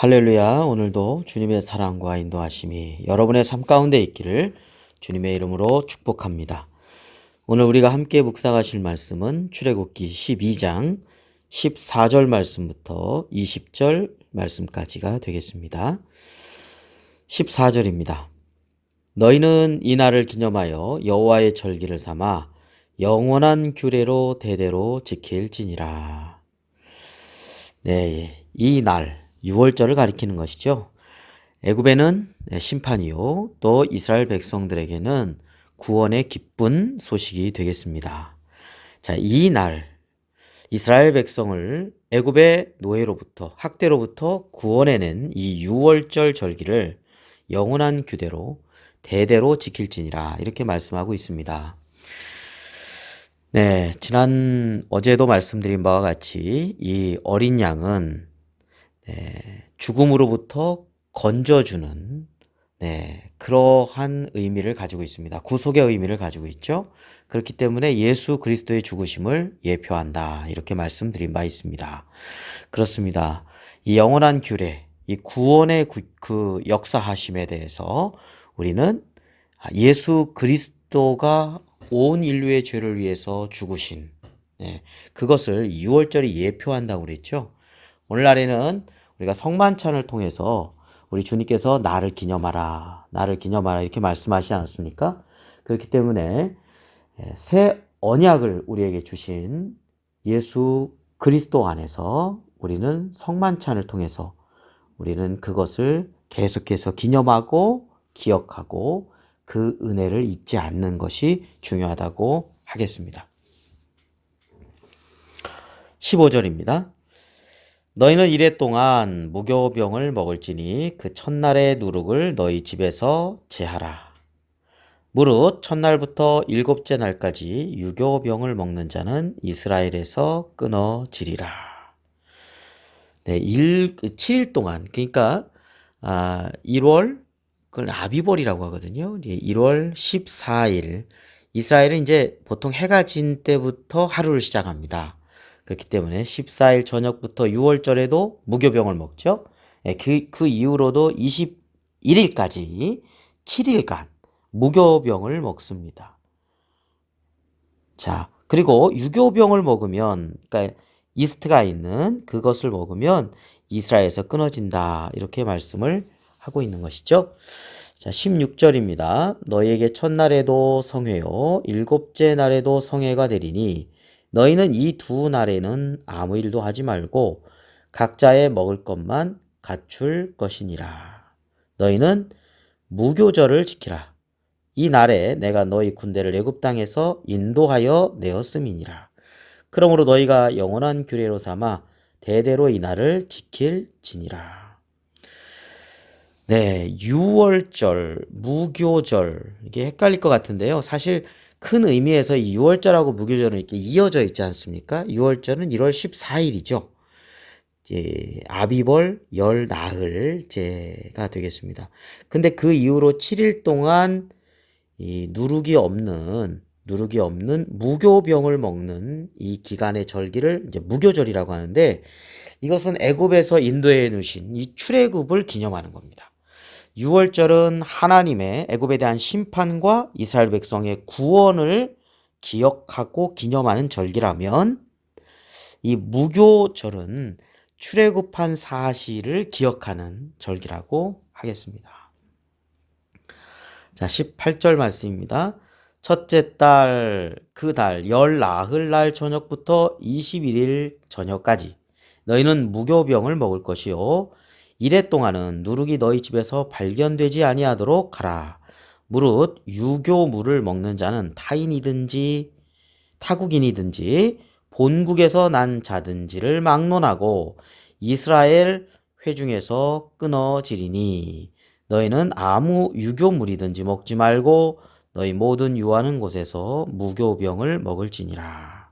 할렐루야. 오늘도 주님의 사랑과 인도하심이 여러분의 삶 가운데 있기를 주님의 이름으로 축복합니다. 오늘 우리가 함께 묵상하실 말씀은 출애굽기 12장 14절 말씀부터 20절 말씀까지가 되겠습니다. 14절입니다. 너희는 이 날을 기념하여 여호와의 절기를 삼아 영원한 규례로 대대로 지킬지니라. 네, 이 날 6월절을 가리키는 것이죠. 애굽에는 심판이요, 또 이스라엘 백성들에게는 구원의 기쁜 소식이 되겠습니다. 자, 이 날 이스라엘 백성을 애굽의 노예로부터 학대로부터 구원해낸 이 6월절 절기를 영원한 규례로 대대로 지킬지니라 이렇게 말씀하고 있습니다. 네, 어제도 말씀드린 바와 같이 이 어린 양은 죽음으로부터 건져주는 그러한 의미를 가지고 있습니다. 구속의 의미를 가지고 있죠. 그렇기 때문에 예수 그리스도의 죽으심을 예표한다 이렇게 말씀드린 바 있습니다. 그렇습니다. 이 영원한 규례, 이 구원의 그 역사하심에 대해서 우리는 예수 그리스도가 온 인류의 죄를 위해서 죽으신 그것을 6월절이 예표한다고 그랬죠. 오늘날에는 우리가 성만찬을 통해서 우리 주님께서 나를 기념하라, 나를 기념하라 이렇게 말씀하시지 않았습니까? 그렇기 때문에 새 언약을 우리에게 주신 예수 그리스도 안에서 우리는 성만찬을 통해서 우리는 그것을 계속해서 기념하고 기억하고 그 은혜를 잊지 않는 것이 중요하다고 하겠습니다. 15절입니다. 너희는 이레 동안 무교병을 먹을지니 그 첫날의 누룩을 너희 집에서 제하라. 무릇 첫날부터 일곱째 날까지 유교병을 먹는 자는 이스라엘에서 끊어지리라. 네, 7일 동안, 그러니까 1월, 그걸 아비벌이라고 하거든요. 1월 14일, 이스라엘은 이제 보통 해가 진 때부터 하루를 시작합니다. 그렇기 때문에 14일 저녁부터 6월절에도 무교병을 먹죠. 그 이후로도 21일까지 7일간 무교병을 먹습니다. 자, 그리고 유교병을 먹으면, 그러니까 이스트가 있는 그것을 먹으면 이스라엘에서 끊어진다. 이렇게 말씀을 하고 있는 것이죠. 자, 16절입니다. 너희에게 첫날에도 성회요, 일곱째 날에도 성회가 되리니 너희는 이 두 날에는 아무 일도 하지 말고 각자의 먹을 것만 갖출 것이니라. 너희는 무교절을 지키라. 이 날에 내가 너희 군대를 애굽 땅에서 인도하여 내었음이니라. 그러므로 너희가 영원한 규례로 삼아 대대로 이 날을 지킬지니라. 네, 6월절, 무교절 이게 헷갈릴 것 같은데요. 사실 큰 의미에서 이 6월절하고 무교절은 이렇게 이어져 있지 않습니까? 6월절은 1월 14일이죠. 이제 아비벌 열 나흘째가 되겠습니다. 근데 그 이후로 7일 동안 이 누룩이 없는 무교병을 먹는 이 기간의 절기를 이제 무교절이라고 하는데, 이것은 애굽에서 인도해 놓으신 이 출애굽을 기념하는 겁니다. 6월절은 하나님의 애굽에 대한 심판과 이스라엘 백성의 구원을 기억하고 기념하는 절기라면, 이 무교절은 출애굽한 사실을 기억하는 절기라고 하겠습니다. 자, 18절 말씀입니다. 첫째 달, 그 달, 열 나흘날 저녁부터 21일 저녁까지 너희는 무교병을 먹을 것이요. 이래 동안은 누룩이 너희 집에서 발견되지 아니하도록 하라. 무릇 유교물을 먹는 자는 타인이든지 타국인이든지 본국에서 난 자든지를 막론하고 이스라엘 회중에서 끊어지리니 너희는 아무 유교물이든지 먹지 말고 너희 모든 유하는 곳에서 무교병을 먹을지니라.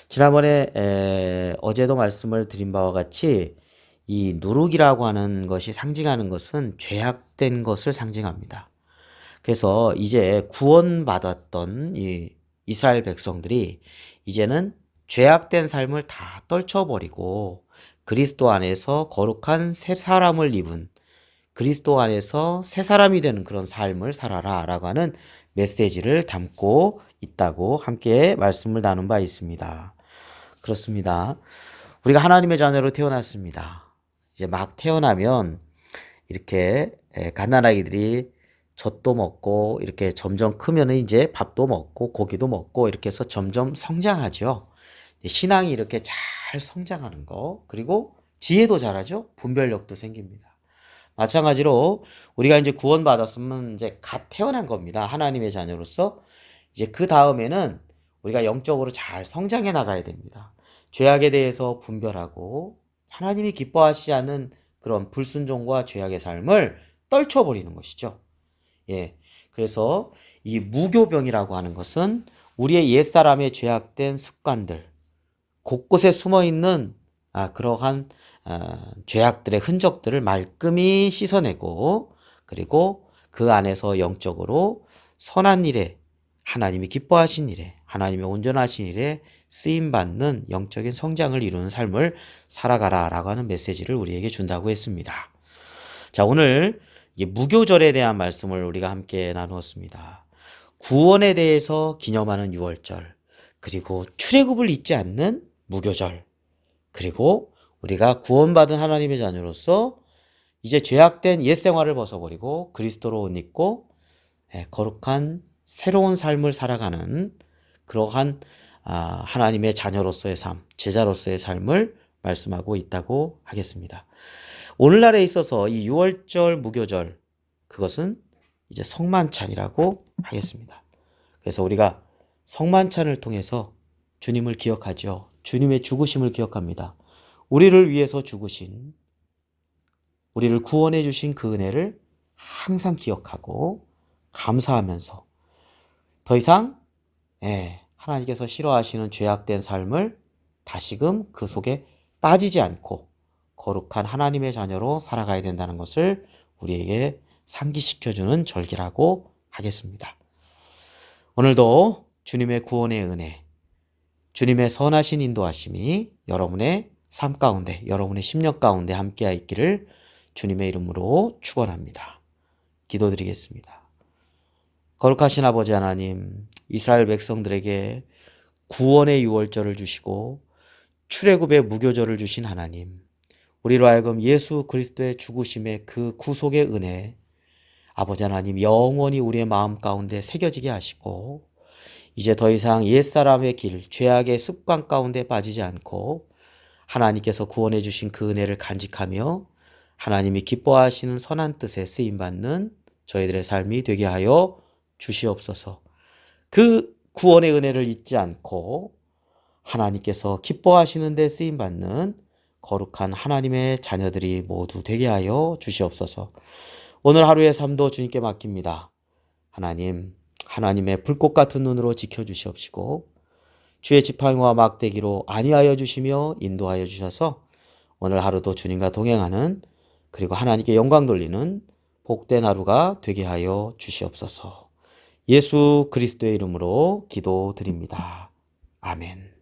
지난번에 어제도 말씀을 드린 바와 같이 이 누룩이라고 하는 것이 상징하는 것은 죄악된 것을 상징합니다. 그래서 이제 구원받았던 이 이스라엘 백성들이 이제는 죄악된 삶을 다 떨쳐버리고 그리스도 안에서 거룩한 새 사람을 입은, 그리스도 안에서 새 사람이 되는 그런 삶을 살아라 라고 하는 메시지를 담고 있다고 함께 말씀을 나눈 바 있습니다. 그렇습니다. 우리가 하나님의 자녀로 태어났습니다. 이제 막 태어나면 이렇게 갓난아기들이 젖도 먹고 이렇게 점점 크면은 이제 밥도 먹고 고기도 먹고 이렇게 해서 점점 성장하죠. 신앙이 이렇게 잘 성장하는 거, 그리고 지혜도 자라죠. 분별력도 생깁니다. 마찬가지로 우리가 이제 구원받았으면 이제 갓 태어난 겁니다. 하나님의 자녀로서. 이제 그 다음에는 우리가 영적으로 잘 성장해 나가야 됩니다. 죄악에 대해서 분별하고 하나님이 기뻐하시지 않는 그런 불순종과 죄악의 삶을 떨쳐버리는 것이죠. 예. 그래서 이 무교병이라고 하는 것은 우리의 옛사람의 죄악된 습관들, 곳곳에 숨어 있는 그러한 죄악들의 흔적들을 말끔히 씻어내고, 그리고 그 안에서 영적으로 선한 일에, 하나님이 기뻐하신 일에, 하나님의 온전하신 일에 쓰임받는 영적인 성장을 이루는 삶을 살아가라 라고 하는 메시지를 우리에게 준다고 했습니다. 자, 오늘 무교절에 대한 말씀을 우리가 함께 나누었습니다. 구원에 대해서 기념하는 유월절, 그리고 출애굽을 잊지 않는 무교절, 그리고 우리가 구원받은 하나님의 자녀로서 이제 죄악된 옛 생활을 벗어버리고 그리스도로 옷 입고 거룩한 새로운 삶을 살아가는 그러한 하나님의 자녀로서의 삶, 제자로서의 삶을 말씀하고 있다고 하겠습니다. 오늘날에 있어서 이 6월절 무교절, 그것은 이제 성만찬이라고 하겠습니다. 그래서 우리가 성만찬을 통해서 주님을 기억하죠. 주님의 죽으심을 기억합니다. 우리를 위해서 죽으신, 우리를 구원해 주신 그 은혜를 항상 기억하고 감사하면서 더 이상 하나님께서 싫어하시는 죄악된 삶을 다시금 그 속에 빠지지 않고 거룩한 하나님의 자녀로 살아가야 된다는 것을 우리에게 상기시켜주는 절기라고 하겠습니다. 오늘도 주님의 구원의 은혜, 주님의 선하신 인도하심이 여러분의 삶 가운데, 여러분의 심령 가운데 함께하 있기를 주님의 이름으로 축원합니다. 기도드리겠습니다. 거룩하신 아버지 하나님, 이스라엘 백성들에게 구원의 유월절을 주시고 출애굽의 무교절을 주신 하나님, 우리로 하여금 예수 그리스도의 죽으심의 그 구속의 은혜, 아버지 하나님 영원히 우리의 마음 가운데 새겨지게 하시고 이제 더 이상 옛사람의 길, 죄악의 습관 가운데 빠지지 않고 하나님께서 구원해 주신 그 은혜를 간직하며 하나님이 기뻐하시는 선한 뜻에 쓰임받는 저희들의 삶이 되게 하여 주시옵소서. 그 구원의 은혜를 잊지 않고 하나님께서 기뻐하시는 데 쓰임받는 거룩한 하나님의 자녀들이 모두 되게 하여 주시옵소서. 오늘 하루의 삶도 주님께 맡깁니다. 하나님, 하나님의 불꽃 같은 눈으로 지켜주시옵시고 주의 지팡이와 막대기로 안위하여 주시며 인도하여 주셔서 오늘 하루도 주님과 동행하는, 그리고 하나님께 영광 돌리는 복된 하루가 되게 하여 주시옵소서. 예수 그리스도의 이름으로 기도드립니다. 아멘.